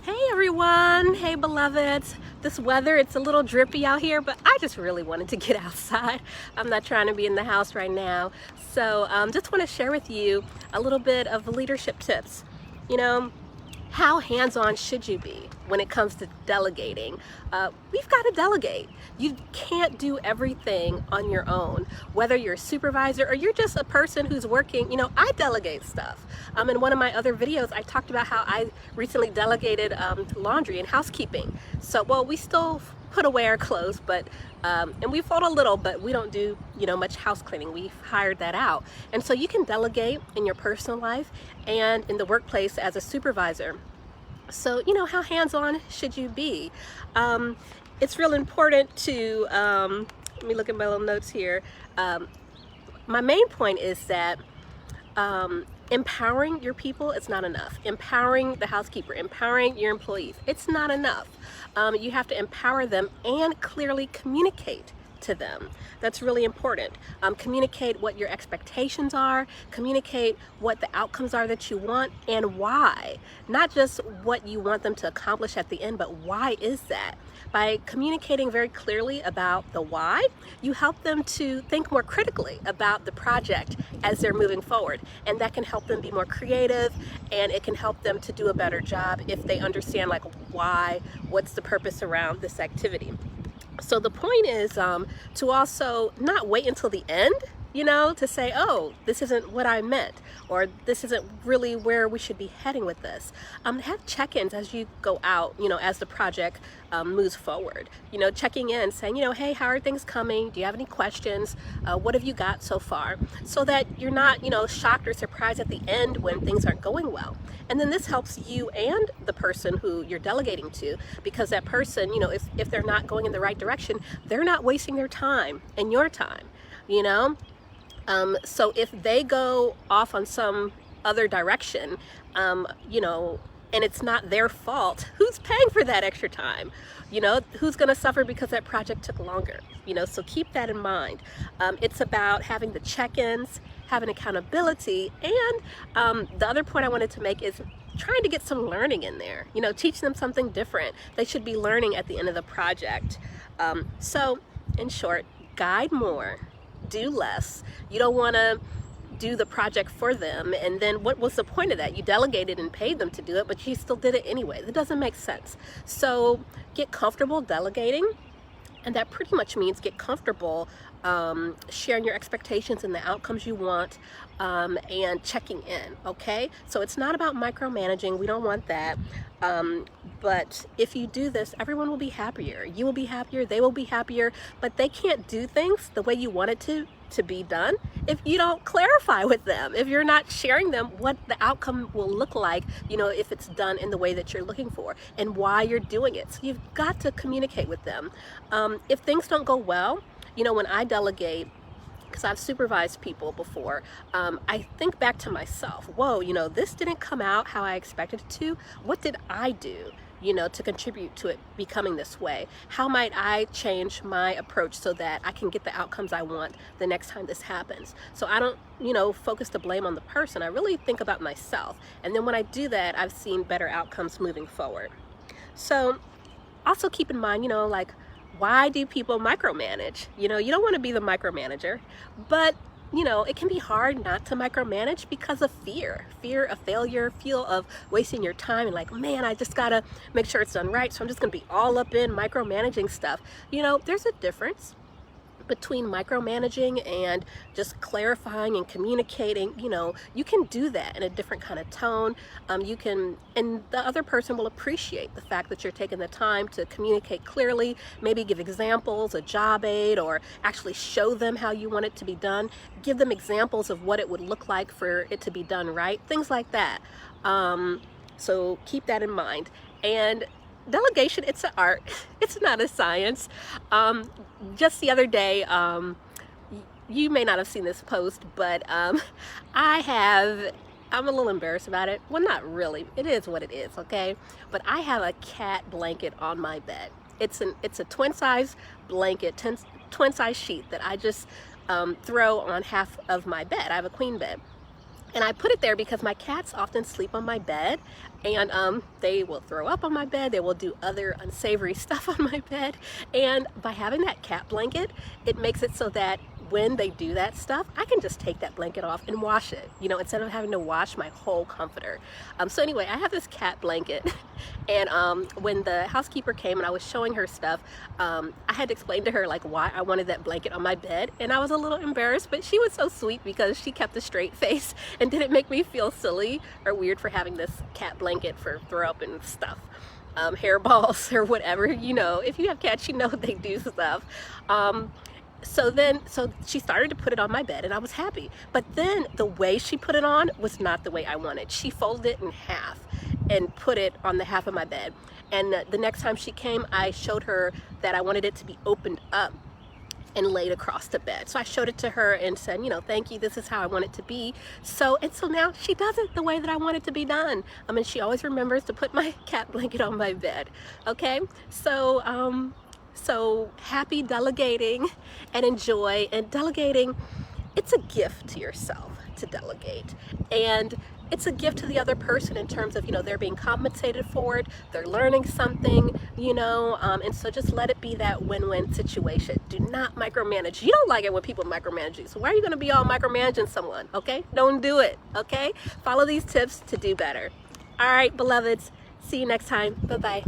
Hey everyone, hey beloveds. This weather, it's a little drippy out here, but I just really wanted to get outside. I'm not trying to be in the house right now. So just want to share with you a little bit of leadership tips. You know, how hands-on should you be when it comes to delegating? We've got to delegate. You can't do everything on your own, whether you're a supervisor or you're just a person who's working. I delegate stuff. In one of my other videos, I talked about how I recently delegated laundry and housekeeping. So, well, we still put away our clothes, but and we fold a little, but we don't do much house cleaning. We've hired that out. And so you can delegate in your personal life and in the workplace as a supervisor. So how hands-on should you be? It's real important to let me look at my little notes here. My main point is that empowering your people, it's not enough. Empowering the housekeeper, empowering your employees, it's not enough. You have to empower them and clearly communicate to them. That's really important. Communicate what your expectations are, communicate what the outcomes are that you want and why. Not just what you want them to accomplish at the end, but why is that? By communicating very clearly about the why, you help them to think more critically about the project as they're moving forward. And that can help them be more creative, and it can help them to do a better job if they understand why, what's the purpose around this activity. So the point is to also not wait until the end, to say, oh, this isn't what I meant, or this isn't really where we should be heading with this. Have check-ins as you go out, as the project moves forward. Checking in, saying, hey, how are things coming? Do you have any questions? What have you got so far? So that you're not, shocked or surprised at the end when things aren't going well. And then this helps you and the person who you're delegating to, because that person, if they're not going in the right direction, they're not wasting their time and your time, So if they go off on some other direction, and it's not their fault, who's paying for that extra time? Who's going to suffer because that project took longer? So keep that in mind. It's about having the check-ins, having accountability, and the other point I wanted to make is trying to get some learning in there. Teach them something different. They should be learning at the end of the project. So in short, guide more, do less. You don't want to do the project for them, and then what was the point of that? You delegated and paid them to do it, but you still did it anyway. That doesn't make sense. So get comfortable delegating, and that pretty much means get comfortable sharing your expectations and the outcomes you want, and checking in, okay? So it's not about micromanaging. We don't want that. But if you do this, everyone will be happier. You will be happier, they will be happier, but they can't do things the way you want it to be done if you don't clarify with them, if you're not sharing them what the outcome will look like, if it's done in the way that you're looking for and why you're doing it. So you've got to communicate with them. If things don't go well, when I delegate, because I've supervised people before, I think back to myself. Whoa, this didn't come out how I expected it to. What did I do, to contribute to it becoming this way? How might I change my approach so that I can get the outcomes I want the next time this happens? So I don't, focus the blame on the person. I really think about myself. And then when I do that, I've seen better outcomes moving forward. So also keep in mind, why do people micromanage? You don't want to be the micromanager, but it can be hard not to micromanage because of fear of failure, fear of wasting your time, and man, I just gotta make sure it's done right, so I'm just gonna be all up in micromanaging stuff. There's a difference between micromanaging and just clarifying and communicating. You can do that in a different kind of tone. And the other person will appreciate the fact that you're taking the time to communicate clearly, maybe give examples, a job aid, or actually show them how you want it to be done. Give them examples of what it would look like for it to be done right, things like that. So keep that in mind. And delegation, it's an art. It's not a science. Just the other day, you may not have seen this post, but I'm a little embarrassed about it. Well, not really. It is what it is, okay? But I have a cat blanket on my bed. It's a twin size blanket, twin size sheet that I just throw on half of my bed. I have a queen bed. And I put it there because my cats often sleep on my bed, and they will throw up on my bed, they will do other unsavory stuff on my bed. And by having that cat blanket, it makes it so that when they do that stuff, I can just take that blanket off and wash it, you know, instead of having to wash my whole comforter. So anyway, I have this cat blanket, and when the housekeeper came and I was showing her stuff, I had to explain to her like why I wanted that blanket on my bed, and I was a little embarrassed, but she was so sweet because she kept a straight face and didn't make me feel silly or weird for having this cat blanket for throw up and stuff. Hairballs or whatever, you know, if you have cats, you know they do stuff. So she started to put it on my bed and I was happy. But then the way she put it on was not the way I wanted. She folded it in half and put it on the half of my bed. And the next time she came, I showed her that I wanted it to be opened up and laid across the bed. So I showed it to her and said, you know, thank you, this is how I want it to be. So now she does it the way that I want it to be done. I mean, she always remembers to put my cat blanket on my bed. Okay, so happy delegating and enjoy. And delegating, it's a gift to yourself to delegate. And it's a gift to the other person in terms of, you know, they're being compensated for it, they're learning something, you know, and so just let it be that win-win situation. Do not micromanage. You don't like it when people micromanage you, so why are you going to be all micromanaging someone? Okay, don't do it. Okay, follow these tips to do better. All right, beloveds, see you next time. Bye-bye.